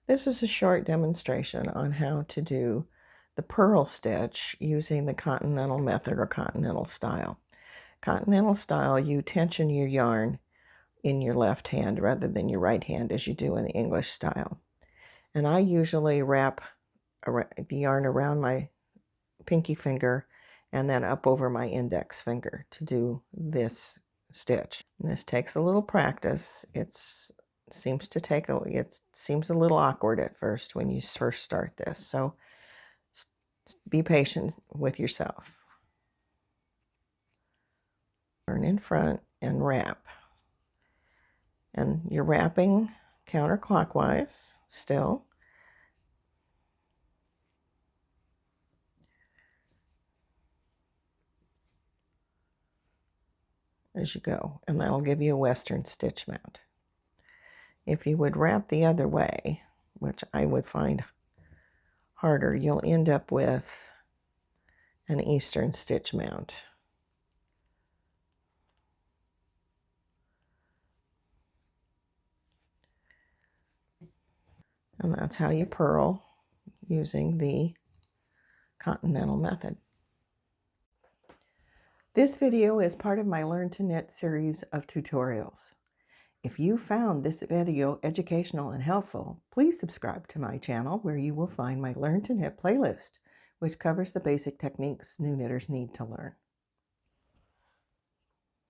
This is a short demonstration on how to do the purl stitch using the Continental Method or Continental style. Continental style, you tension your yarn in your left hand rather than your right hand as you do in the English style. And I usually wrap the yarn around my pinky finger and then up over my index finger to do this stitch. And this takes a little practice. It seems a little awkward at first when you first start this, so be patient with yourself. Turn in front and wrap, and you're wrapping counterclockwise still. As you go, and that'll give you a Western stitch mount. If you would wrap the other way, which I would find harder, you'll end up with an Eastern stitch mount. And that's how you purl using the Continental Method. This video is part of my Learn to Knit series of tutorials. If you found this video educational and helpful, please subscribe to my channel where you will find my Learn to Knit playlist, which covers the basic techniques new knitters need to learn.